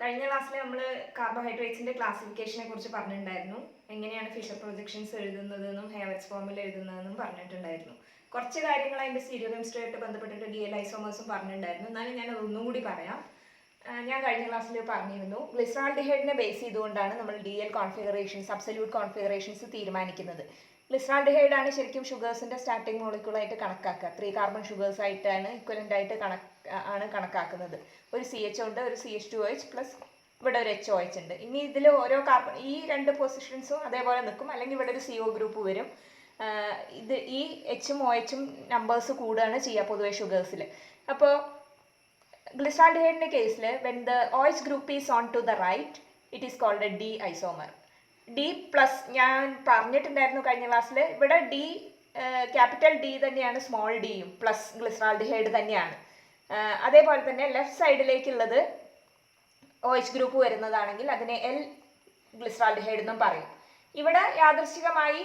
കഴിഞ്ഞ ക്ലാസ്സിൽ നമ്മൾ കാർബോഹൈഡ്രേറ്റ്സിന്റെ ക്ലാസിഫിക്കേഷനെ കുറിച്ച് പറഞ്ഞിട്ടുണ്ടായിരുന്നു. എങ്ങനെയാണ് ഫിഷർ പ്രൊജക്ഷൻസ് എഴുതുന്നതെന്നും ഹെയർട്സ് ഫോമിൽ എഴുതുന്നതെന്നും പറഞ്ഞിട്ടുണ്ടായിരുന്നു. കുറച്ച് കാര്യങ്ങൾ അതിന്റെ സ്റ്റീരിയോകെമിസ്ട്രി ആയിട്ട് ബന്ധപ്പെട്ടിട്ട് DL ഐസോമേഴ്സും പറഞ്ഞിട്ടുണ്ടായിരുന്നു. എന്നാലും ഞാൻ അതൊന്നും കൂടി പറയാം. ഞാൻ കഴിഞ്ഞ ക്ലാസ്സിൽ പറഞ്ഞിരുന്നു, ഗ്ലിസറാൾഡിഹൈഡിനെ ബേസ് ചെയ്തുകൊണ്ടാണ് നമ്മൾ DL കോൺഫിഗറേഷൻസ്, അബ്സല്യൂട്ട് കോൺഫിഗറേഷൻസ് തീരുമാനിക്കുന്നത്. ഗ്ലിസറാൾഡിഹൈഡ് ആണ് ശരിക്കും ഷുഗേഴ്സിന്റെ സ്റ്റാർട്ടിംഗ് മോളിക്യൂളായിട്ട് കണക്കാക്കുക. 3 കാർബൺ ഷുഗേഴ്സ് ആയിട്ടാണ് ഇക്വലന്റ് ആയിട്ട് കണക്കാക്കുന്നത്. ഒരു CH ഉണ്ട്, ഒരു CH2OH പ്ലസ് ഇവിടെ ഒരു HOH ഉണ്ട്. ഇനി ഇതിൽ ഓരോ കാർബൺ, ഈ 2 പൊസിഷൻസും അതേപോലെ നിൽക്കും, അല്ലെങ്കിൽ ഇവിടെ ഒരു CO ഗ്രൂപ്പ് വരും. ഇത് ഈ Hഉം OHഉം നമ്പേഴ്സ് കൂടുകയാണ് ചെയ്യുക പൊതുവെ ഷുഗേഴ്സിൽ. അപ്പോൾ ഗ്ലിസറാൾഡിഹൈഡിന്റെ കേസിൽ when the OH group is on to the right, it is called a D isomer. D plus ഞാൻ പറഞ്ഞിട്ടുണ്ടായിരുന്നു കഴിഞ്ഞ ക്ലാസ്സിൽ. ഇവിടെ D, ക്യാപിറ്റൽ D തന്നെയാണ് സ്മോൾ ഡിയും, പ്ലസ് ഗ്ലിസറാൾഡിഹൈഡ് തന്നെയാണ്. അതേപോലെ തന്നെ ലെഫ്റ്റ് സൈഡിലേക്കുള്ളത് OH ഗ്രൂപ്പ് വരുന്നതാണെങ്കിൽ അതിനെ L ഗ്ലിസറാൾഡിഹൈഡ് എന്നും പറയും. ഇവിടെ യാദൃശ്ചികമായി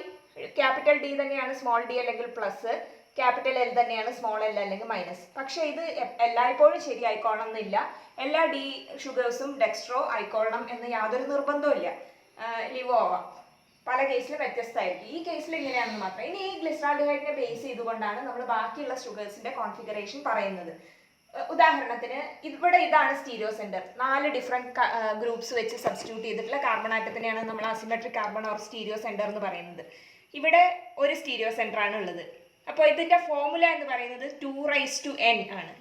ക്യാപിറ്റൽ D തന്നെയാണ് സ്മോൾ ഡി അല്ലെങ്കിൽ പ്ലസ്, ക്യാപിറ്റൽ L തന്നെയാണ് സ്മോൾ L അല്ലെങ്കിൽ മൈനസ്. പക്ഷെ ഇത് എല്ലായ്പ്പോഴും ശരി ആയിക്കോളണം എന്നില്ല. എല്ലാ D ഷുഗേഴ്സും ഡെക്സ്ട്രോ ആയിക്കോളണം എന്ന് യാതൊരു നിർബന്ധവും ലിവോ ആവാം. പല കേസിലും വ്യത്യസ്തമായിരിക്കും. ഈ കേസിൽ ഇങ്ങനെയാണെന്ന് മാത്രം. ഇനി ഈ ഗ്ലിസറാൾഡിഹൈഡിനെ ബേസ് ചെയ്തുകൊണ്ടാണ് നമ്മൾ ബാക്കിയുള്ള ഷുഗേഴ്സിന്റെ കോൺഫിഗറേഷൻ പറയുന്നത്. ഉദാഹരണത്തിന് ഇവിടെ ഇതാണ് സ്റ്റീരിയോ സെന്റർ. 4 ഡിഫറെന്റ് ഗ്രൂപ്പ്സ് വെച്ച് സബ്സ്റ്റിറ്റ്യൂട്ട് ചെയ്തിട്ടുള്ള കാർബൺ ആറ്റത്തിനെയാണ് നമ്മൾ asymmetric carbon or stereo centre എന്ന് പറയുന്നത്. ഇവിടെ ഒരു സ്റ്റീരിയോ സെന്റർ ആണ് ഉള്ളത്. അപ്പോൾ ഇതിന്റെ ഫോർമുല എന്ന് പറയുന്നത് 2n ആണ്,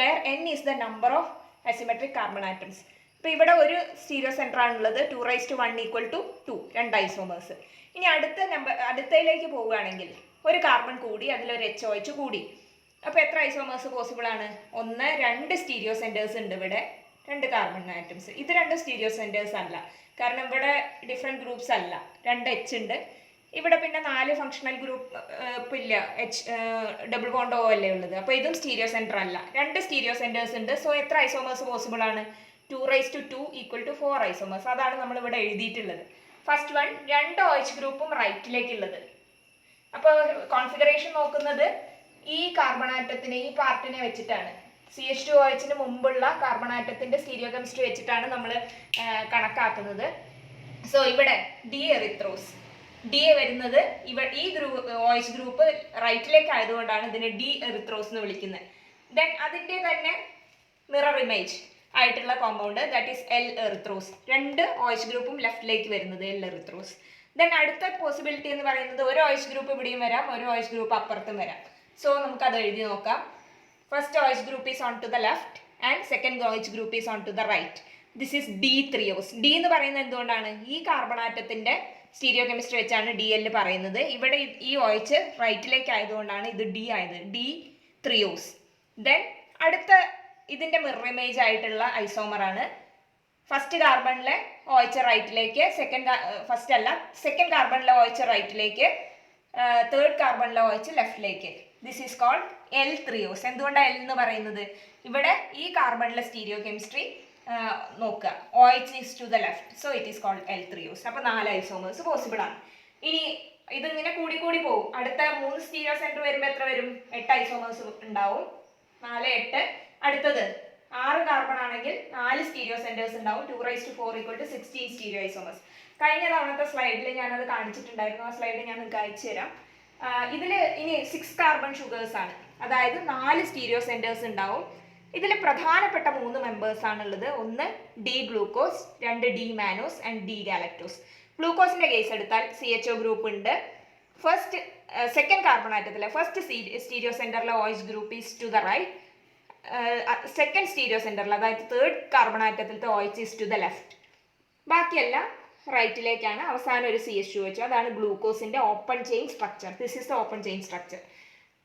where n is the number of asymmetric carbon atoms. അപ്പോൾ ഇവിടെ ഒരു സ്റ്റീരിയോ സെന്റർ ആണുള്ളത്, 2(1 = 2, 2 ഐസോമേഴ്സ്. ഇനി അടുത്തയിലേക്ക് പോവുകയാണെങ്കിൽ ഒരു കാർബൺ കൂടി, അതിലൊരു HOH കൂടി. അപ്പോൾ എത്ര ഐസോമേഴ്സ് പോസിബിൾ ആണ്? 1, 2 സ്റ്റീരിയോ സെന്റേഴ്സ് ഉണ്ട് ഇവിടെ, 2 കാർബൺ ആറ്റംസ്. ഇത് 2 സ്റ്റീരിയോ സെന്റേഴ്സ് അല്ല, കാരണം ഇവിടെ ഡിഫറെന്റ് ഗ്രൂപ്പ്സ് അല്ല. 2 H ഉണ്ട് ഇവിടെ, പിന്നെ 4 ഫങ്ഷണൽ ഗ്രൂപ്പ് ഇല്ല, ഡബിൾ ബോണ്ട് O അല്ലേ ഉള്ളത്. അപ്പോൾ ഇതും സ്റ്റീരിയോ സെന്റർ അല്ല. 2 സ്റ്റീരിയോ സെന്റേഴ്സ് ഉണ്ട്. സോ എത്ര ഐസോമേഴ്സ് പോസിബിൾ ആണ്? 2(2 = 4 ഐസോമേഴ്സ്. അതാണ് നമ്മൾ ഇവിടെ എഴുതിയിട്ടുള്ളത്. ഫസ്റ്റ് വൺ, 2 OH ഗ്രൂപ്പും റൈറ്റിലേക്കുള്ളത്. അപ്പോൾ കോൺഫിഗറേഷൻ നോക്കുന്നത് ഈ കാർബൺ ആറ്റത്തിനെ, ഈ പാർട്ടിനെ വെച്ചിട്ടാണ്. CH2OH മുമ്പുള്ള കാർബൺ ആറ്റത്തിന്റെ സ്റ്റീരിയോകെമിസ്ട്രി വെച്ചിട്ടാണ് നമ്മൾ കണക്കാക്കുന്നത്. സോ ഇവിടെ D എറിത്രോസ്, D വരുന്നത് ഈ OH ഗ്രൂപ്പ് റൈറ്റിലേക്ക് ആയതുകൊണ്ടാണ് ഇതിനെ D എറിത്രോസ് എന്ന് വിളിക്കുന്നത്. ദെൻ അതിന്റെ തന്നെ മിറർ ഇമേജ് ആയിട്ടുള്ള compound, that is L എറിത്രോസ്. 2 OH ഗ്രൂപ്പും ലെഫ്റ്റിലേക്ക് വരുന്നത് L എറിത്രോസ്. ദെൻ അടുത്ത പോസിബിലിറ്റി എന്ന് പറയുന്നത് ഒരു OH ഗ്രൂപ്പ് ഇവിടെയും വരാം, ഒരു OH ഗ്രൂപ്പ് അപ്പുറത്തും വരാം. സോ നമുക്കത് എഴുതി നോക്കാം. First OH group is on to the left and second OH group is on to the right. This is D3os. D എന്ന് പറയുന്നത് എന്തുകൊണ്ടാണ്? ഈ കാർബൺ ആറ്റത്തിന്റെ സ്റ്റീരിയോ കെമിസ്ട്രി വെച്ചാണ് DL പറയുന്നത്. ഇവിടെ ഈ OH റൈറ്റിലേക്ക് ആയതുകൊണ്ടാണ് ഇത് D ആയത്, D3os. ദെൻ അടുത്ത ഇതിന്റെ മിറർ ഇമേജ് ആയിട്ടുള്ള ഐസോമർ ആണ്. ഫസ്റ്റ് കാർബണിലെ OH റൈറ്റിലേക്ക്, സെക്കൻഡ് കാർബണിലെ OH റൈറ്റിലേക്ക്, തേർഡ് കാർബണിലെ OH ലെഫ്റ്റിലേക്ക്. This is called L3os. എന്തുകൊണ്ടാണ് L എന്ന് പറയുന്നത്? ഇവിടെ ഈ കാർബണിലെ സ്റ്റീരിയോ കെമിസ്ട്രി നോക്കുക, OH is to the left, so it is called L3os. അപ്പോൾ 4 ഐസോമേഴ്സ് പോസിബിൾ ആണ്. ഇനി ഇതിങ്ങനെ കൂടി പോകും. അടുത്ത 3 സ്റ്റീരിയോ സെന്റർ വരുമ്പോൾ എത്ര വരും? 8 ഐസോമേഴ്സ് ഉണ്ടാവും. 4, 8. അടുത്തത് 6 കാർബൺ ആണെങ്കിൽ 4 സ്റ്റീരിയോ സെന്റേഴ്സ് ഉണ്ടാവും. 2(4 = 16 സ്റ്റീരിയോ ഐസോമേഴ്സ്. കഴിഞ്ഞ തവണത്തെ സ്ലൈഡിൽ ഞാനത് കാണിച്ചിട്ടുണ്ടായിരുന്നു. ആ സ്ലൈഡ് ഞാൻ നിങ്ങൾക്ക് അയച്ചു തരാം. ഇതിൽ ഇനി 6 കാർബൺ ഷുഗേഴ്സ് ആണ്, അതായത് 4 സ്റ്റീരിയോ സെന്റേഴ്സ് ഉണ്ടാവും. ഇതിൽ പ്രധാനപ്പെട്ട 3 മെമ്പേഴ്സ് ആണുള്ളത്. ഒന്ന് D glucose, 2 D mannose and D galactose. ഗ്ലൂക്കോസിന്റെ കേസ് എടുത്താൽ CHO ഗ്രൂപ്പ് ഉണ്ട്. സെക്കൻഡ് കാർബൺ ആറ്റത്തിലെ ഫസ്റ്റ് സ്റ്റീരിയോ സെന്ററിലെ OH group is to the right. Second stereo സെന്ററിൽ, അതായത് തേർഡ് കാർബൺ ആറ്റത്തിലത്തെ OH is to the left. ബാക്കിയെല്ലാം റൈറ്റിലേക്കാണ്. അവസാനം ഒരു CH2OH, അതാണ് ഗ്ലൂക്കോസിന്റെ open chain structure. This is the open chain structure.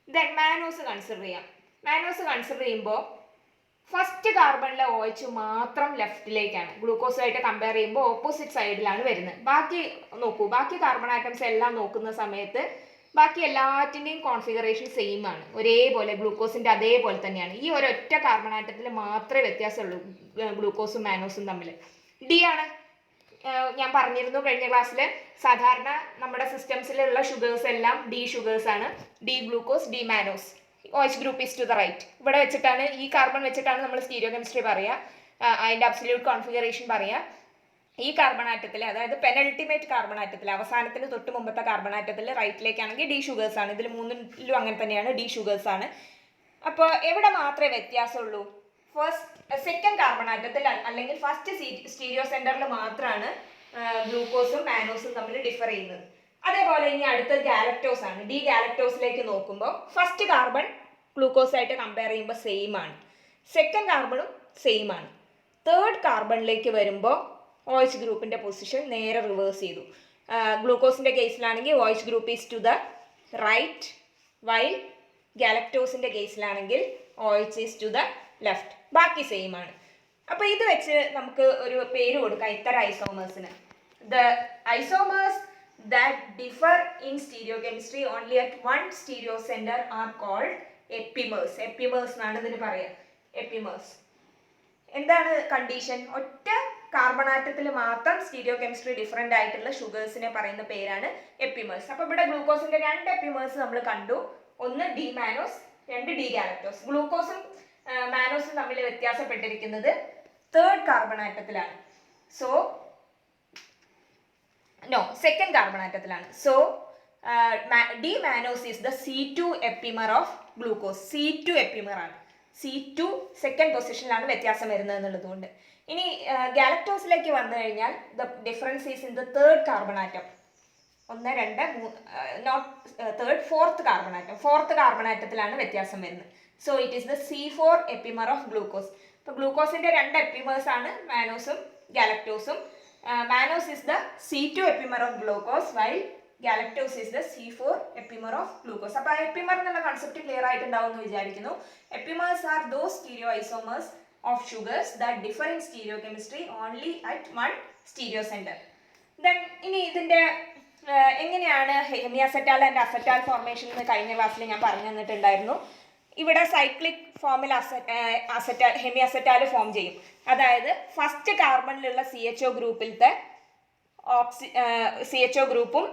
Then mannose consider ചെയ്യാം. മാനോസ് കൺസിഡർ ചെയ്യുമ്പോൾ ഫസ്റ്റ് കാർബണിലെ OH മാത്രം ലെഫ്റ്റിലേക്കാണ്. ഗ്ലൂക്കോസുമായിട്ട് കമ്പയർ ചെയ്യുമ്പോൾ ഓപ്പോസിറ്റ് സൈഡിലാണ് വരുന്നത്. ബാക്കി നോക്കൂ, ബാക്കി കാർബൺ ആറ്റംസ് എല്ലാം നോക്കുന്ന സമയത്ത് ബാക്കി എല്ലാറ്റിൻ്റെയും കോൺഫിഗറേഷൻ സെയിം ആണ്, ഒരേപോലെ. ഗ്ലൂക്കോസിന്റെ അതേപോലെ തന്നെയാണ്. ഈ ഒരൊറ്റ കാർബൺ ആറ്റത്തിൽ മാത്രമേ വ്യത്യാസമുള്ളൂ ഗ്ലൂക്കോസും മാനോസും തമ്മിൽ. D ആണ്. ഞാൻ പറഞ്ഞിരുന്നു കഴിഞ്ഞ ക്ലാസ്സിൽ, സാധാരണ നമ്മുടെ സിസ്റ്റംസിലുള്ള ഷുഗേഴ്സ് എല്ലാം D ഷുഗേഴ്സ് ആണ്. D glucose, D mannose. OH group is to the right. ഇവിടെ വെച്ചിട്ടാണ്, ഈ കാർബൺ വെച്ചിട്ടാണ് നമ്മൾ സ്റ്റീരിയോ കെമിസ്ട്രി പറയുക. അതിൻ്റെ അബ്സല്യൂട്ട് കോൺഫിഗറേഷൻ പറയാം. ഈ കാർബൺ ആറ്റത്തിൽ, അതായത് പെനൾട്ടിമേറ്റ് കാർബൺ ആറ്റത്തിൽ, അവസാനത്തിന് തൊട്ട് മുമ്പത്തെ കാർബൺ ആറ്റത്തിൽ റൈറ്റിലേക്കാണെങ്കിൽ ഡി ഷുഗേഴ്സ് ആണ്. ഇതിൽ മൂന്നിലും അങ്ങനെ തന്നെയാണ്, ഡി ഷുഗേഴ്സ് ആണ്. അപ്പോൾ എവിടെ മാത്രമേ വ്യത്യാസമുള്ളൂ? സെക്കൻഡ് കാർബൺ ആറ്റത്തിൽ അല്ലെങ്കിൽ ഫസ്റ്റ് സ്റ്റീരിയോ സെന്ററിൽ മാത്രമാണ് ഗ്ലൂക്കോസും മാനോസും തമ്മിൽ ഡിഫർ ചെയ്യുന്നത്. അതേപോലെ ഇനി അടുത്ത ഗാലക്ടോസ് ആണ്. ഡി ഗാലക്ടോസിലേക്ക് നോക്കുമ്പോൾ ഫസ്റ്റ് കാർബൺ ഗ്ലൂക്കോസ് ആയിട്ട് കമ്പയർ ചെയ്യുമ്പോൾ സെയിം ആണ്, സെക്കൻഡ് കാർബണും സെയിം ആണ്. തേർഡ് കാർബണിലേക്ക് വരുമ്പോൾ OH ഗ്രൂപ്പിൻ്റെ പൊസിഷൻ നേരെ റിവേഴ്സ് ചെയ്തു. ഗ്ലൂക്കോസിൻ്റെ കേസിലാണെങ്കിൽ OH group is to the right, while ഗാലക്ടോസിൻ്റെ കേസിലാണെങ്കിൽ OH is to the left. ബാക്കി സെയിം ആണ്. അപ്പോൾ ഇത് വെച്ച് നമുക്ക് ഒരു പേര് കൊടുക്കാം ഇത്തരം ഐസോമേഴ്സിന്. The isomers that differ in stereochemistry only at one stereo center are called epimers. epimers എന്നാണ് ഇതിന് പറയുക, epimers. എന്താണ് കണ്ടീഷൻ? ഒറ്റ കാർബൺ ആറ്റത്തിൽ മാത്രം സ്റ്റീരിയോ കെമിസ്ട്രി ഡിഫറെൻ്റ് ആയിട്ടുള്ള ഷുഗേഴ്സിനെ പറയുന്ന പേരാണ് എപ്പിമേഴ്സ്. അപ്പോൾ ഇവിടെ ഗ്ലൂക്കോസിന്റെ 2 എപ്പിമേഴ്സ് നമ്മൾ കണ്ടു. ഒന്ന് ഡി മാനോസ്, 2 ഡി ഗാലക്ടോസ്. ഗ്ലൂക്കോസും മാനോസും തമ്മിൽ വ്യത്യാസപ്പെട്ടിരിക്കുന്നത് തേർഡ് കാർബൺ ആറ്റത്തിലാണ്. സെക്കൻഡ് കാർബൺ ആറ്റത്തിലാണ്. So D mannose is the C2 epimer of glucose. C2 epimer ആണ്. C2 സെക്കൻഡ് പൊസിഷനിലാണ് വ്യത്യാസം വരുന്നത് എന്നുള്ളതുകൊണ്ട്. ഇനി ഗാലക്ടോസിലേക്ക് വന്നു കഴിഞ്ഞാൽ the difference is in the third carbon atom. 1, 2, 3 not third, fourth carbon atom. Fourth carbon ആറ്റത്തിലാണ് വ്യത്യാസം വരുന്നത്. So it is the C4 epimer of glucose. ഇപ്പോൾ ഗ്ലൂക്കോസിന്റെ 2 എപ്പിമേഴ്സ് ആണ് മാനോസും ഗാലക്ടോസും. Mannose is the C2 epimer of glucose while galactose is the C4 epimer of glucose. അപ്പോൾ epimer എന്നുള്ള കൺസെപ്റ്റ് ക്ലിയർ ആയിട്ടുണ്ടാവും എന്ന് വിചാരിക്കുന്നു. Epimers are those stereoisomers of sugars that differ in stereochemistry only at one stereo center. Then ഇനി ഇതിന്റെ എങ്ങനെയാണ് ഹെമിഅസെറ്റാൽ and അസെറ്റാൽ formation എന്ന് കഴിഞ്ഞ ക്ലാസ്സിൽ ഞാൻ പറഞ്ഞു തന്നിട്ടുണ്ടായിരുന്നു. ഇവിടെ സൈക്ലിക് ഫോമിൽ ഹെമിഅസെറ്റാൽ ഫോം ചെയ്യും. അതായത് ഫസ്റ്റ് കാർബണിലുള്ള CHO ഗ്രൂപ്പിലത്തെ CHO ഗ്രൂപ്പും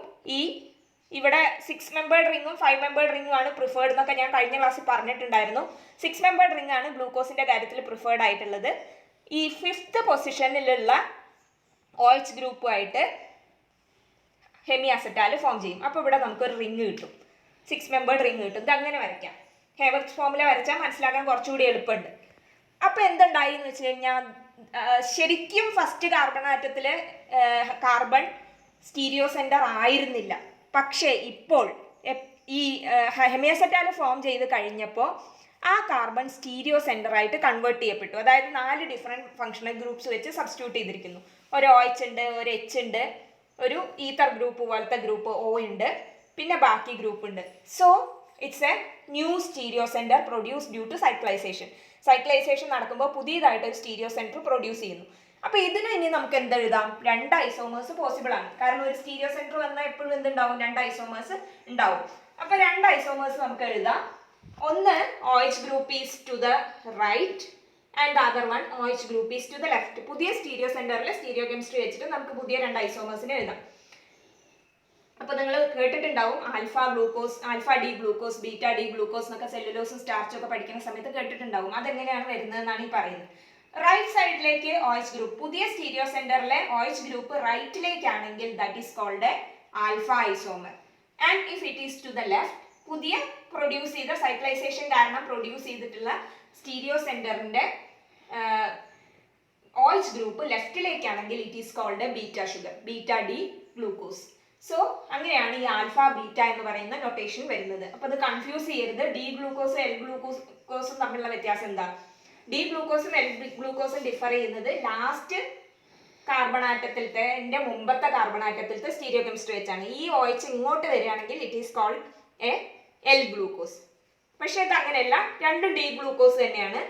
ഇവിടെ 6 മെമ്പേർഡ് റിങ്ങും 5 മെമ്പേർഡ് റിങ്ങും ആണ് പ്രിഫേർഡ് എന്നൊക്കെ ഞാൻ കഴിഞ്ഞ ക്ലാസ്സിൽ പറഞ്ഞിട്ടുണ്ടായിരുന്നു. 6 മെമ്പേർഡ് റിംഗ് ആണ് ഗ്ലൂക്കോസിന്റെ കാര്യത്തിൽ പ്രിഫേർഡ് ആയിട്ടുള്ളത്. ഈ 5th പൊസിഷനിലുള്ള OH ഗ്രൂപ്പുമായിട്ട് ഹെമിഅസെറ്റാൽ ഫോം ചെയ്യും. അപ്പോൾ ഇവിടെ നമുക്കൊരു റിങ് കിട്ടും, 6 മെമ്പേർഡ് റിങ് കിട്ടും. ഇത് അങ്ങനെ വരയ്ക്കാം. ഹേവർട്സ് ഫോമിൽ വരച്ചാൽ മനസ്സിലാക്കാൻ കുറച്ചുകൂടി എളുപ്പമുണ്ട്. അപ്പോൾ എന്തുണ്ടായി എന്ന് വെച്ച് കഴിഞ്ഞാൽ ശരിക്കും ഫസ്റ്റ് കാർബൺ ആറ്റത്തിൽ കാർബൺ സ്റ്റീരിയോ സെന്റർ ആയിരുന്നില്ല. പക്ഷേ ഇപ്പോൾ ഈ ഹെമിഅസെറ്റാൽ ഫോം ചെയ്ത് കഴിഞ്ഞപ്പോൾ ആ കാർബൺ സ്റ്റീരിയോ സെന്ററായിട്ട് കൺവേർട്ട് ചെയ്യപ്പെട്ടു. അതായത് 4 ഡിഫറെൻറ്റ് ഫങ്ഷണൽ ഗ്രൂപ്പ്സ് വെച്ച് സബ്സ്റ്റിറ്റ്യൂട്ട് ചെയ്തിരിക്കുന്നു. ഒരു OH ഉണ്ട്, ഒരു H ഉണ്ട്, ഒരു ഈത്തർ ഗ്രൂപ്പ് പോലത്തെ ഗ്രൂപ്പ് O ഉണ്ട്, പിന്നെ ബാക്കി ഗ്രൂപ്പ് ഉണ്ട്. So it's a new stereo centre produce due to cyclization. Cyclization നടക്കുമ്പോൾ പുതിയതായിട്ട് ഒരു സ്റ്റീരിയോ സെന്റർ പ്രൊഡ്യൂസ് ചെയ്യുന്നു. അപ്പോൾ ഇതിന് ഇനി നമുക്ക് എന്തെഴുതാം? 2 ഐസോമേഴ്സ് പോസിബിൾ ആണ്. കാരണം ഒരു സ്റ്റീരിയോ സെന്റർ വന്നാൽ എപ്പോഴും എന്തുണ്ടാവും? 2 ഐസോമേഴ്സ് ഉണ്ടാവും. അപ്പോൾ 2 ഐസോമേഴ്സ് നമുക്ക് എഴുതാം. ഒന്ന് OH group is to the right and the other one OH group is to the left. പുതിയ സ്റ്റീരിയോ സെന്ററിൽ സ്റ്റീരിയോ കെമിസ്ട്രി വെച്ചിട്ട് നമുക്ക് പുതിയ 2 ഐസോമേഴ്സിനെ എഴുതാം. അപ്പോൾ നിങ്ങൾ കേട്ടിട്ടുണ്ടാവും alpha glucose, alpha D glucose, beta D glucose എന്നൊക്കെ സെല്ലുലോസും സ്റ്റാർച്ചും ഒക്കെ പഠിക്കുന്ന സമയത്ത് കേട്ടിട്ടുണ്ടാവും. അതെങ്ങനെയാണ് വരുന്നതെന്നാണ് ഈ പറയുന്നത്. റൈറ്റ് സൈഡിലേക്ക് OH ഗ്രൂപ്പ്, പുതിയ സ്റ്റീരിയോ സെന്ററിലെ OH ഗ്രൂപ്പ് റൈറ്റിലേക്കാണെങ്കിൽ that is called a alpha isomer. And if it is to the left, പുതിയ പ്രൊഡ്യൂസ് ചെയ്ത സൈക്ലൈസേഷൻ കാരണം പ്രൊഡ്യൂസ് ചെയ്തിട്ടുള്ള സ്റ്റീരിയോ സെന്ററിന്റെ OH ഗ്രൂപ്പ് ലെഫ്റ്റിലേക്കാണെങ്കിൽ it is called a beta sugar, beta D glucose. So അങ്ങനെയാണ് ഈ alpha beta എന്ന് പറയുന്ന നൊട്ടേഷൻ വരുന്നത്. അപ്പോൾ അത് കൺഫ്യൂസ് ചെയ്യരുത്. ഡി ഗ്ലൂക്കോസും എൽ ഗ്ലൂക്കോസും തമ്മിലുള്ള വ്യത്യാസം എന്താ? ഡി ഗ്ലൂക്കോസും എൽ ഗ്ലൂക്കോസും ഡിഫർ ചെയ്യുന്നത് ലാസ്റ്റ് കാർബൺ ആറ്റത്തിലത്തെ മുമ്പത്തെ കാർബൺ ആറ്റത്തിലത്തെ സ്റ്റീരിയോ കെമിസ്ട്രി വെച്ചാണ്. ഈ OH ഇങ്ങോട്ട് വരികയാണെങ്കിൽ it is called a L glucose. പക്ഷേ ഇത് അങ്ങനെയല്ല, രണ്ടും ഡി ഗ്ലൂക്കോസ് തന്നെയാണ്.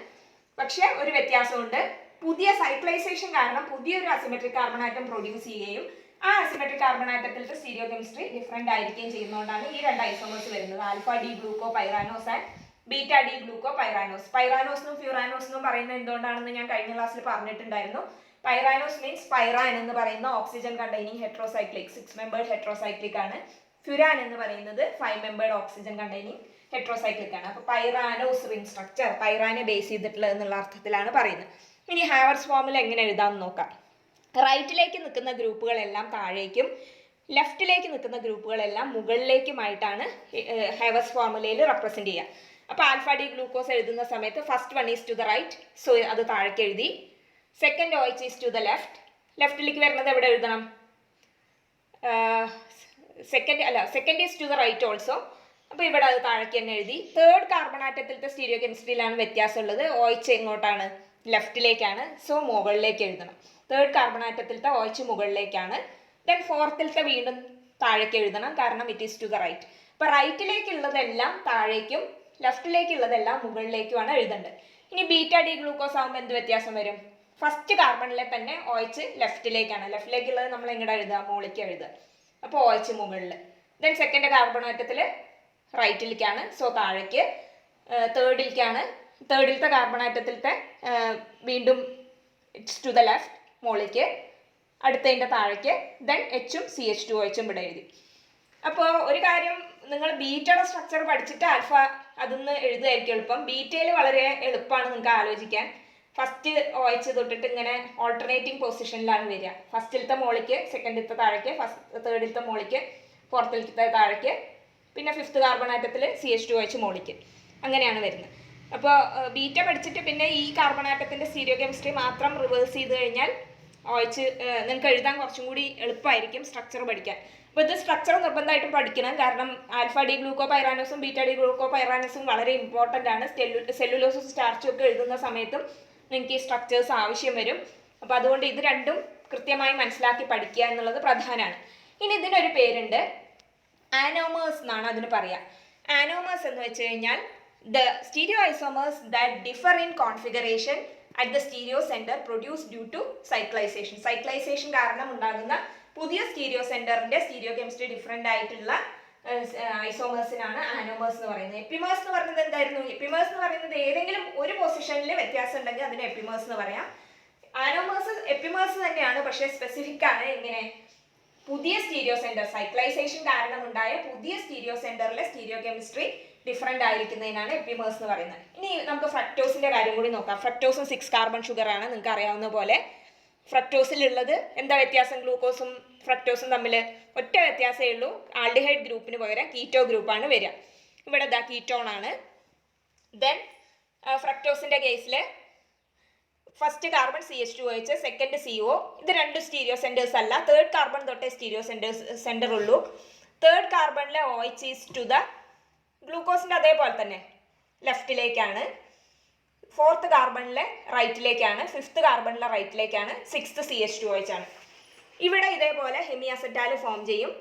പക്ഷെ ഒരു വ്യത്യാസമുണ്ട്. പുതിയ സൈക്ലൈസേഷൻ കാരണം പുതിയൊരു അസിമെട്രിക് കാർബൺ ആറ്റം പ്രൊഡ്യൂസ് ചെയ്യുകയും ആ അസിമെട്രിക് കാർബൺ ആറ്റത്തിലത്തെ സ്റ്റീരിയോ കെമിസ്ട്രി ഡിഫറെന്റ് ആയിരിക്കുകയും ചെയ്യുന്നതുകൊണ്ടാണ് ഈ 2 ഐസോമേഴ്സ് വരുന്നത്. Alpha D glucopyranose and beta D glucopyranose. പൈറാനോസിനും ഫ്യൂറാനോസിനും പറയുന്നത് എന്തുകൊണ്ടാണെന്ന് ഞാൻ കഴിഞ്ഞ ക്ലാസ്സിൽ പറഞ്ഞിട്ടുണ്ടായിരുന്നു. പൈറാനോസ് മീൻസ് പൈറാൻ എന്ന് പറയുന്ന oxygen containing heterocyclic 6 membered heterocyclic ആണ്. ഫ്യൂരാൻ എന്ന് പറയുന്നത് 5 മെമ്പേർഡ് ഓക്സിജൻ കണ്ടെയ്നിങ് ഹെട്രോസൈക്ലിക് ആണ്. അപ്പോൾ പൈറാനോസ് റിംഗ് സ്ട്രക്ചർ പൈറാനെ ബേസ് ചെയ്തിട്ടുള്ളത് എന്നുള്ള അർത്ഥത്തിലാണ് പറയുന്നത്. ഇനി ഹാവർട്സ് ഫോർമുല എങ്ങനെ എഴുതാമെന്ന് നോക്കാം. റൈറ്റിലേക്ക് നിൽക്കുന്ന ഗ്രൂപ്പുകളെല്ലാം താഴേക്കും ലെഫ്റ്റിലേക്ക് നിൽക്കുന്ന ഗ്രൂപ്പുകളെല്ലാം മുകളിലേക്കുമായിട്ടാണ് ഹാവർട്സ് ഫോർമുലയിൽ റെപ്രസെൻറ്റ് ചെയ്യുക. അപ്പോൾ ആൽഫ ഡി ഗ്ലൂക്കോസ് എഴുതുന്ന സമയത്ത് first one is to the right, so അത് താഴേക്ക് എഴുതി. Second OH is to the left, ലെഫ്റ്റിലേക്ക് വരുന്നത് എവിടെ എഴുതണം? Second is to the right also, അപ്പോൾ ഇവിടെ അത് താഴേക്ക് തന്നെ എഴുതി. തേർഡ് കാർബൺ ആറ്റത്തിലത്തെ സ്റ്റീരിയോ കെമിസ്ട്രിയിലാണ് വ്യത്യാസമുള്ളത്. OH എങ്ങോട്ടാണ്? ലെഫ്റ്റിലേക്കാണ്, സോ മുകളിലേക്ക് എഴുതണം. തേർഡ് കാർബൺ ആറ്റത്തിലത്തെ OH മുകളിലേക്കാണ്. ദെൻ ഫോർത്തിലത്തെ വീണ്ടും താഴേക്ക് എഴുതണം, കാരണം it is to the right. അപ്പോൾ റൈറ്റിലേക്കുള്ളതെല്ലാം താഴേക്കും ലെഫ്റ്റിലേക്കുള്ളതെല്ലാം മുകളിലേക്കുമാണ് എഴുതേണ്ടത്. ഇനി ബീറ്റ ഡി ഗ്ലൂക്കോസ് ആകുമ്പോൾ എന്ത് വ്യത്യാസം വരും? ഫസ്റ്റ് കാർബണിലെ തന്നെ OH ലെഫ്റ്റിലേക്കാണ്, ലെഫ്റ്റിലേക്കുള്ളത് നമ്മൾ എങ്ങോട്ട് എഴുതുക? മുകളിലേക്ക് എഴുതുക. അപ്പോൾ OH മുകളിൽ. ദെൻ സെക്കൻഡ് കാർബൺ ആറ്റത്തിൽ റൈറ്റിലേക്കാണ്, സോ താഴേക്ക്. തേർഡിലത്തെ കാർബൺ ആറ്റത്തിലത്തെ വീണ്ടും ഇറ്റ്സ് ടു ദ ലെഫ്റ്റ്, മുകളിലേക്ക്. അടുത്തതിൻ്റെ താഴേക്ക്. ദെൻ Hഉം CH2OH ഇവിടെ എഴുതി. അപ്പോൾ ഒരു കാര്യം, നിങ്ങൾ ബീറ്റയുടെ സ്ട്രക്ചർ പഠിച്ചിട്ട് ആൽഫ അതൊന്ന് എഴുതുമായിരിക്കും എളുപ്പം. ബീറ്റയിൽ വളരെ എളുപ്പമാണ് നിങ്ങൾക്ക് ആലോചിക്കാൻ. ഫസ്റ്റ് OH തൊട്ടിട്ട് ഇങ്ങനെ ഓൾട്ടർനേറ്റിംഗ് പൊസിഷനിലാണ് വരിക. ഫസ്റ്റിലത്തെ മോളിക്ക്, സെക്കൻഡിലത്തെ താഴേക്ക്, തേർഡിലത്തെ മോളിക്ക്, ഫോർത്തിലത്തെ താഴേക്ക്, പിന്നെ ഫിഫ്ത്ത് കാർബൺ ആറ്റത്തിൽ CH2OH മോളിക്ക്, അങ്ങനെയാണ് വരുന്നത്. അപ്പോൾ ബീറ്റ പഠിച്ചിട്ട് പിന്നെ ഈ കാർബൺ ആറ്റത്തിൻ്റെ സ്റ്റീരിയോ കെമിസ്ട്രി മാത്രം റിവേഴ്സ് ചെയ്ത് കഴിഞ്ഞാൽ OH നിങ്ങൾക്ക് എഴുതാൻ കുറച്ചും കൂടി എളുപ്പമായിരിക്കും സ്ട്രക്ചർ പഠിക്കാൻ. അപ്പോൾ ഇത് സ്ട്രക്ചർ നിർബന്ധമായിട്ടും പഠിക്കണം, കാരണം ആൽഫ ഡി ഗ്ലൂക്കോപൈറാനോസും ബീറ്റ ഡി ഗ്ലൂക്കോപൈറാനോസും വളരെ ഇമ്പോർട്ടൻ്റ് ആണ്. സെല്ലുലോസും സ്റ്റാർച്ചും ഒക്കെ എഴുതുന്ന സമയത്തും നിങ്ങൾക്ക് ഈ സ്ട്രക്ചേഴ്സ് ആവശ്യം വരും. അപ്പോൾ അതുകൊണ്ട് ഇത് രണ്ടും കൃത്യമായി മനസ്സിലാക്കി പഠിക്കുക എന്നുള്ളത് പ്രധാനമാണ്. ഇനി ഇതിനൊരു പേരുണ്ട്, ആനോമേഴ്സ് എന്നാണ് അതിന് പറയുക. ആനോമേഴ്സ് എന്ന് വെച്ച് കഴിഞ്ഞാൽ the stereoisomers that differ in configuration at the stereo centre produce due to cyclization. Cyclization കാരണം ഉണ്ടാകുന്ന പുതിയ സ്റ്റീരിയോ സെന്ററിന്റെ സ്റ്റീരിയോ കെമിസ്ട്രി ഡിഫറെൻ്റ് ആയിട്ടുള്ള ഐസോമേഴ്സിനാണ് ആനോമേഴ്സ് എന്ന് പറയുന്നത്. എപ്പിമേഴ്സ് എന്ന് പറയുന്നത് എന്തായിരുന്നു? എപ്പിമേഴ്സ് എന്ന് പറയുന്നത് ഏതെങ്കിലും ഒരു പൊസിഷനിൽ വ്യത്യാസം ഉണ്ടെങ്കിൽ അതിന് എപ്പിമേഴ്സ് എന്ന് പറയാം. ആനോമേഴ്സ് എപ്പിമേഴ്സ് തന്നെയാണ്, പക്ഷേ സ്പെസിഫിക് ആണ്. ഇങ്ങനെ പുതിയ സ്റ്റീരിയോ സെന്റർ, സൈക്ലൈസേഷൻ കാരണം ഉണ്ടായ പുതിയ സ്റ്റീരിയോ സെന്ററിലെ സ്റ്റീരിയോ കെമിസ്ട്രി ഡിഫറെൻ്റ് ആയിരിക്കുന്നതിനാണ് എപ്പിമേഴ്സ് എന്ന് പറയുന്നത്. ഇനി നമുക്ക് ഫ്രക്ടോസിന്റെ കാര്യം കൂടി നോക്കാം. ഫ്രക്ടോസും 6 കാർബൺ ഷുഗർ ആണ്, നിങ്ങൾക്ക് അറിയാവുന്ന പോലെ. ഫ്രക്ടോസിലുള്ളത് എന്താ വ്യത്യാസം? ഗ്ലൂക്കോസും ഫ്രക്ടോസും തമ്മിൽ ഒറ്റ വ്യത്യാസമേ ഉള്ളൂ. ആൽഡിഹൈഡ് ഗ്രൂപ്പിന് പകരം കീറ്റോ ഗ്രൂപ്പാണ് വരിക. ഇവിടെ ദാ കീറ്റോൺ ആണ്. ദെൻ ഫ്രക്ടോസിന്റെ കേസിൽ first carbon CH2OH, second CO. ഇത് രണ്ട് സ്റ്റീരിയോ സെന്റേഴ്സ് അല്ല, തേർഡ് കാർബൺ തൊട്ടേ സ്റ്റീരിയോ സെന്റർ ഉള്ളൂ. തേർഡ് കാർബണിലെ OH ഈസ് ടു ദ ഗ്ലൂക്കോസിന്റെ അതേപോലെ തന്നെ ലെഫ്റ്റിലേക്കാണ്. ഫോർത്ത് കാർബണിലെ റൈറ്റിലേക്കാണ്. ഫിഫ്ത്ത് കാർബണിലെ റൈറ്റിലേക്കാണ്. സിക്സ്ത് CH2OH ആണ്. ഇവിടെ ഇതേപോലെ ഹെമി അസറ്റാൽ ഫോം ചെയ്യും.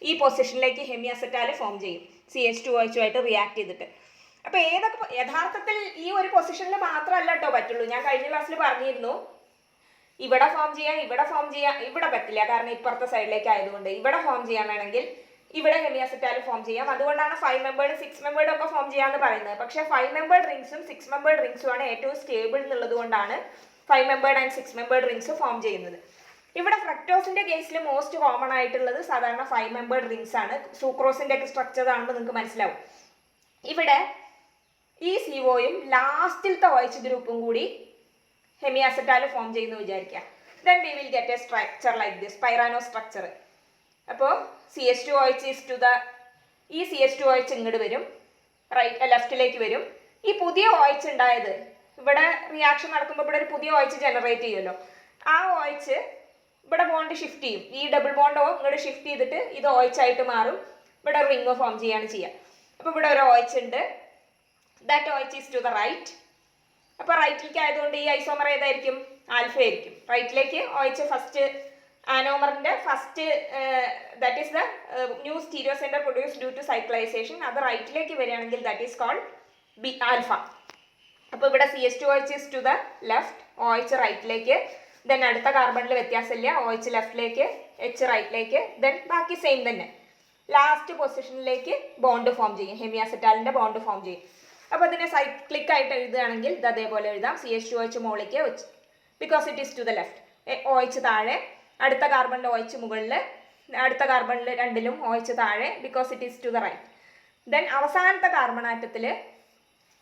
ഈ പൊസിഷനിലേക്ക് ഹെമി അസറ്റാൽ ഫോം ചെയ്യും CH2OH ആയിട്ട് റിയാക്ട് ചെയ്തിട്ട്. അപ്പോൾ ഏതൊക്കെ യഥാർത്ഥത്തിൽ ഈ ഒരു പൊസിഷനിൽ മാത്രമല്ല കേട്ടോ പറ്റുള്ളൂ. ഞാൻ കഴിഞ്ഞ ക്ലാസ്സിൽ പറഞ്ഞിരുന്നു, ഇവിടെ ഫോം ചെയ്യാം, ഇവിടെ ഫോം ചെയ്യാം. ഇവിടെ പറ്റില്ല, കാരണം ഇപ്പുറത്തെ സൈഡിലേക്ക് ആയതുകൊണ്ട്. ഇവിടെ ഫോം ചെയ്യാൻ വേണമെങ്കിൽ ഇവിടെ ഹെമി അസറ്റാൽ ഫോം ചെയ്യാം. അതുകൊണ്ടാണ് 5 മെമ്പേർഡ് 6 മെമ്പേർഡ് ഒക്കെ ഫോം ചെയ്യാമെന്ന് പറയുന്നത്. പക്ഷേ 5 മെമ്പേർഡ് റിങ്സും 6 മെമ്പേർഡ് റിങ്സും ആണ് ഏറ്റവും സ്റ്റേബിൾ എന്നുള്ളത് കൊണ്ടാണ് 5 membered and 6 membered rings form ചെയ്യുന്നത്. ഇവിടെ ഫ്രക്ടോസിന്റെ കേസിൽ മോസ്റ്റ് കോമൺ ആയിട്ടുള്ളത് സാധാരണ 5 മെമ്പേർഡ് റിങ്സ് ആണ്. സൂക്രോസിന്റെ ഒക്കെ സ്ട്രക്ചർ കാണുമ്പോൾ നിങ്ങൾക്ക് മനസ്സിലാവും. ഇവിടെ ഈ സിഒയും ലാസ്റ്റിലത്തെ OH ഗ്രൂപ്പും കൂടി ഹെമി അസറ്റാൽ ഫോം ചെയ്യുന്നു വിചാരിക്കുക. Then we will get a structure like this, pyrano structure. അപ്പോൾ CH2OH ഈസ് ടു ദ, ഈ CH2OH ഇങ്ങോട്ട് വരും, ലെഫ്റ്റിലേക്ക് വരും. ഈ പുതിയ OH ഉണ്ടായത് ഇവിടെ റിയാക്ഷൻ നടക്കുമ്പോൾ ഇവിടെ ഒരു പുതിയ OH ജനറേറ്റ് ചെയ്യുമല്ലോ. ആ OH ഇവിടെ ബോണ്ട് ഷിഫ്റ്റ് ചെയ്യും. ഈ ഡബിൾ ബോണ്ടോ ഇങ്ങോട്ട് ഷിഫ്റ്റ് ചെയ്തിട്ട് ഇത് OH ആയിട്ട് മാറും. ഇവിടെ റിംഗ് ഫോം ചെയ്യാണ് ചെയ്യുക. അപ്പോൾ ഇവിടെ ഒരു OH ഉണ്ട്. That OH is to the right. അപ്പോൾ റൈറ്റിലേക്ക് ആയതുകൊണ്ട് ഈ ഐസോമർ ഏതായിരിക്കും? ആൽഫ ആയിരിക്കും. റൈറ്റിലേക്ക് OH ഫസ്റ്റ് ആനോമറിന്റെ first, that is the new stereo centre produce due to cyclisation. അത് റൈറ്റിലേക്ക് വരികയാണെങ്കിൽ ദാറ്റ് ഈസ് കോൾഡ് ആൽഫ. അപ്പോൾ ഇവിടെ CH2OH is to the left, OH റൈറ്റിലേക്ക്. ദെൻ അടുത്ത കാർബണിൽ വ്യത്യാസമില്ല, OH ലെഫ്റ്റിലേക്ക്, H റൈറ്റിലേക്ക്. ദെൻ ബാക്കി സെയിം തന്നെ. ലാസ്റ്റ് പൊസിഷനിലേക്ക് ബോണ്ട് ഫോം ചെയ്യും, ഹെമി അസറ്റാലിന്റെ ബോണ്ട് ഫോം ചെയ്യും. അപ്പോൾ അതിനെ സൈക്ലിക് ആയിട്ട് എഴുതുകയാണെങ്കിൽ ഇത് അതേപോലെ എഴുതാം. CH2OH മുകളിലേക്ക് വെച്ച്, because it is to the left. OH താഴെ, അടുത്ത കാർബണിൽ OH മുകളിൽ, അടുത്ത കാർബണിൽ രണ്ടിലും OH താഴെ, because it is to the right. Then അവസാനത്തെ കാർബൺ ആറ്റത്തിൽ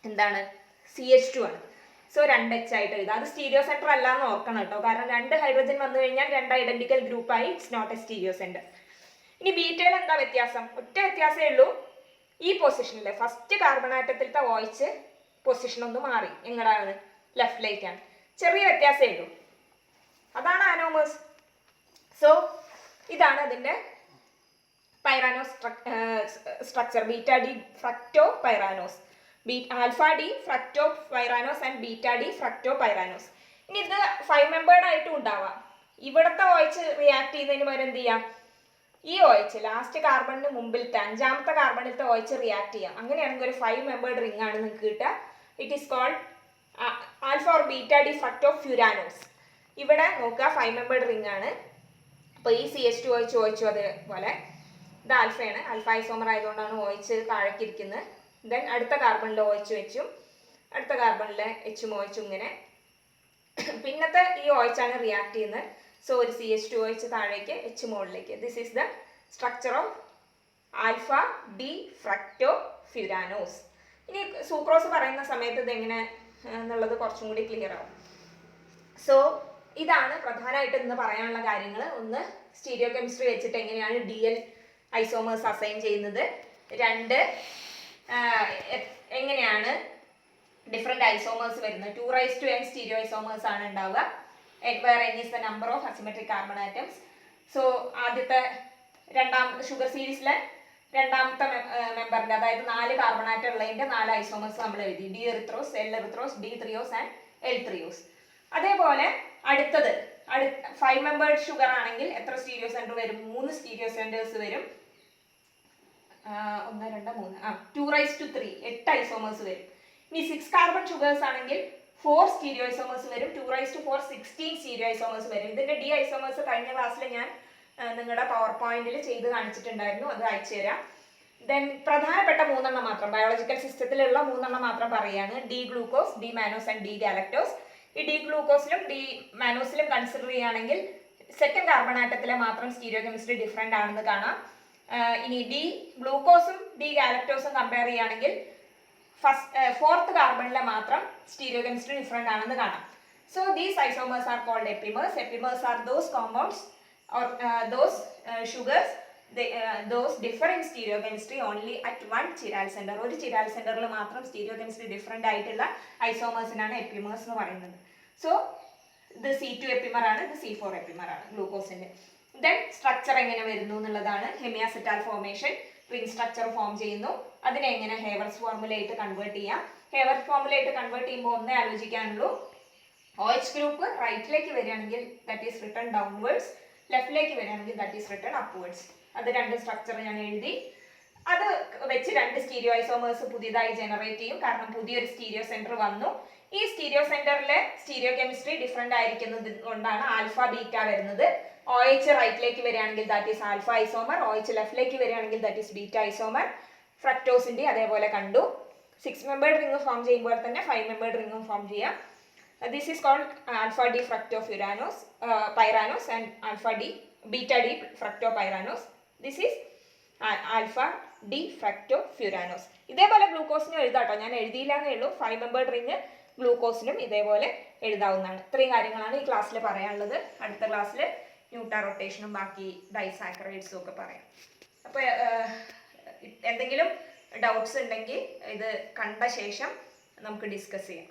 എന്താണ്? CH2 ആണ്. സോ 2H ആയിട്ട് എഴുതാം. അത് സ്റ്റീരിയോ സെന്റർ അല്ല എന്ന് ഓർക്കണം കേട്ടോ, കാരണം 2 ഹൈഡ്രജൻ വന്നു കഴിഞ്ഞാൽ 2 ഐഡന്റിക്കൽ ഗ്രൂപ്പായി, it's not a stereo center. ഇനി ബീറ്റയിൽ എന്താ വ്യത്യാസം? ഒറ്റ വ്യത്യാസമേ ഉള്ളൂ, ഈ പൊസിഷനിൽ ഫസ്റ്റ് കാർബൺ ആറ്റത്തിലത്തെ OH പൊസിഷൻ ഒന്ന് മാറി, എങ്ങനെയാണ് ലെഫ്റ്റിലേക്കാണ്, ചെറിയ വ്യത്യാസമേ ഉള്ളൂ, അതാണ് അനോമേഴ്സ്. സോ ഇതാണ് അതിൻ്റെ pyranose structure, beta D fructopyranose, alpha D fructopyranose and beta D fructopyranose. ഇനി ഇത് 5 മെമ്പേർഡ് ആയിട്ടും ഉണ്ടാവാം. ഇവിടുത്തെ OH റിയാക്ട് ചെയ്യുന്നതിന് പകരം എന്ത് ചെയ്യാം, ഈ OH ലാസ്റ്റ് കാർബണിന് മുമ്പിലത്തെ 5ാമത്തെ കാർബണിലത്തെ OH റിയാക്ട് ചെയ്യാം. അങ്ങനെയാണെങ്കിൽ ഒരു 5 മെമ്പേർഡ് റിംഗ് ആണ് നിങ്ങൾക്ക് കിട്ടുക. It is called alpha or beta D fructofuranose. ഇവിടെ നോക്കുക 5 മെമ്പേർഡ് റിംഗ് ആണ്. അപ്പോൾ ഈ CH2OH OH അതേപോലെ ഇത് ആൽഫയാണ്, ആൽഫ ഐസോമർ ആയതുകൊണ്ടാണ് OH താഴേക്ക് ഇരിക്കുന്നത്. ദെൻ അടുത്ത കാർബണിലെ OH വെച്ചും അടുത്ത കാർബണിലെ Hും OHും ഇങ്ങനെ, പിന്നത്തെ ഈ OH ആണ് റിയാക്ട് ചെയ്യുന്നത്. സോ ഒരു CH2OH താഴേക്ക്, H മുകളിലേക്ക്. This is the structure of alpha D fructofuranose. ഇനി സൂക്രോസ് പറയുന്ന സമയത്ത് ഇത് എങ്ങനെ എന്നുള്ളത് കുറച്ചും കൂടി ക്ലിയർ ആവും. സോ ഇതാണ് പ്രധാനമായിട്ട് ഇന്ന് പറയാനുള്ള കാര്യങ്ങൾ. ഒന്ന്, സ്റ്റീരിയോ കെമിസ്ട്രി വെച്ചിട്ട് എങ്ങനെയാണ് DL ഐസോമേഴ്സ് അസൈൻ ചെയ്യുന്നത്. 2, എങ്ങനെയാണ് ഡിഫറെൻറ്റ് ഐസോമേഴ്സ് വരുന്നത്. 2n സ്റ്റീരിയോ ഐസോമേഴ്സ് ആണ് ഉണ്ടാവുക, where n is the number of asymmetric carbon atoms. So ആദ്യത്തെ ഷുഗർ സീരീസിലെ രണ്ടാമത്തെ മെമ്പറിൻ്റെ, അതായത് 4 കാർബൺ ആറ്റം ഉള്ളതിൻ്റെ 4 ഐസോമേഴ്സ് നമ്മൾ എഴുതി, D erythrose, L erythrose, D threose and L threose. അതേപോലെ അടുത്തത് 5 മെമ്പേർഡ് ഷുഗർ ആണെങ്കിൽ എത്ര സ്റ്റീരിയോ സെന്റർ വരും? 3 സ്റ്റീരിയോ സെന്റേഴ്സ് വരും. 1 2 3 2^3 8 ഐസോമേഴ്സ് വരും. ഇനി 6 കാർബൺ ഷുഗേഴ്സ് ആണെങ്കിൽ 4 സ്റ്റീരിയോ ഐസോമേഴ്സ് വരും. 2^4 16 സ്റ്റീരിയോ ഐസോമേഴ്സ് വരും. ഇതിന്റെ ഡി ഐസോമേഴ്സ് കഴിഞ്ഞ ക്ലാസ്സിൽ ഞാൻ നിങ്ങളുടെ പവർ പോയിന്റിൽ ചെയ്ത് കാണിച്ചിട്ടുണ്ടായിരുന്നു, അത് അയച്ചു തരാം. ദെൻ പ്രധാനപ്പെട്ട 3 മാത്രം, ബയോളജിക്കൽ സിസ്റ്റത്തിലുള്ള 3 മാത്രം പറയുകയാണ്. D glucose, D mannose and D galactose. ഈ ഡി ഗ്ലൂക്കോസിലും ഡി മാനോസിലും കൺസിഡർ ചെയ്യുകയാണെങ്കിൽ സെക്കൻഡ് കാർബൺ ആറ്റത്തിലെ മാത്രം സ്റ്റീരിയോ കെമിസ്ട്രി ഡിഫറെൻ്റ് ആണെന്ന് കാണാം. ഇനി ഡി ഗ്ലൂക്കോസും ഡി ഗാലക്ടോസും കമ്പയർ ചെയ്യുകയാണെങ്കിൽ ഫോർത്ത് കാർബണിലെ മാത്രം സ്റ്റീരിയോ കെമിസ്ട്രി ഡിഫറെൻ്റ് ആണെന്ന് കാണാം. So these isomers are called epimers. Epimers are those compounds or those sugars, those differ in stereochemistry only at one chiral center. ഒരു ചിരാൽ സെന്ററിൽ മാത്രം സ്റ്റീരിയോ കെമിസ്ട്രി ഡിഫറെൻ്റ് ആയിട്ടുള്ള ഐസോമേഴ്സിനാണ് epimers എന്ന് പറയുന്നത്. സോ ഇത് C2 എപ്പിമർ ആണ്, ഇത് C4 എപ്പിമർ ആണ് ഗ്ലൂക്കോസിന്റെ. ദെൻ സ്ട്രക്ചർ എങ്ങനെ വരുന്നു എന്നുള്ളതാണ്. ഹെമിയാസെറ്റാൽ ഫോർമേഷൻ, റിംഗ് സ്ട്രക്ചർ ഫോം ചെയ്യുന്നു. അതിനെ എങ്ങനെ ഹേവർസ് ഫോർമുലയായിട്ട് കൺവേർട്ട് ചെയ്യാം. ഹേവർസ് ഫോർമുലയായിട്ട് കൺവേർട്ട് ചെയ്യുമ്പോൾ ഒന്നേ ആലോചിക്കാനുള്ളൂ, OH ഗ്രൂപ്പ് റൈറ്റിലേക്ക് വരികയാണെങ്കിൽ ദാറ്റ് ഈസ് റിട്ടൺ ഡൗൺവേർഡ്സ്, ലെഫ്റ്റിലേക്ക് വരികയാണെങ്കിൽ ദാറ്റ് ഈസ് റിട്ടൺ അപ്വേർഡ്സ്. അത് 2 സ്ട്രക്ചർ ഞാൻ എഴുതി. അത് വെച്ച് 2 സ്റ്റീരിയോ ഐസോമേഴ്സ് പുതിയതായി ജനറേറ്റ് ചെയ്യും, കാരണം പുതിയൊരു സ്റ്റീരിയോ സെന്റർ വന്നു. ഈ സ്റ്റീരിയോ സെന്ററിലെ സ്റ്റീരിയോ കെമിസ്ട്രി ഡിഫറെൻ്റ് ആയിരിക്കുന്നത് കൊണ്ടാണ് ആൽഫ ബീറ്റ വരുന്നത്. OH റൈറ്റിലേക്ക് വരികയാണെങ്കിൽ that is alpha isomer, OH ലെഫ്റ്റിലേക്ക് വരികയാണെങ്കിൽ ദാറ്റ് ഈസ് ബീറ്റ ഐസോമർ. ഫ്രക്ടോസിന്റെ അതേപോലെ കണ്ടു. 6 മെമ്പേർഡ് റിംഗ് ഫോം ചെയ്യുമ്പോൾ തന്നെ 5 മെമ്പേർഡ് റിംഗും ഫോം ചെയ്യാം. This is called alpha D fructopyranose, pyranose and alpha D beta D fructopyranose. This is alpha D fructopyranose. ഇതേപോലെ ഗ്ലൂക്കോസിനും എഴുതാട്ടോ, ഞാൻ എഴുതിയില്ല എന്നേ ഉള്ളൂ. 5 മെമ്പേർഡ് റിംഗ് ഗ്ലൂക്കോസിനും ഇതേപോലെ എഴുതാവുന്നതാണ്. ഇത്രയും കാര്യങ്ങളാണ് ഈ ക്ലാസ്സിൽ പറയാനുള്ളത്. അടുത്ത ക്ലാസ്സിൽ ന്യൂട്ടാ റൊട്ടേഷനും ബാക്കി ഡൈസാക്കറൈഡ്സും ഒക്കെ പറയാം. അപ്പോൾ എന്തെങ്കിലും ഡൗട്ട്സ് ഉണ്ടെങ്കിൽ ഇത് കണ്ട ശേഷം നമുക്ക് ഡിസ്കസ് ചെയ്യാം.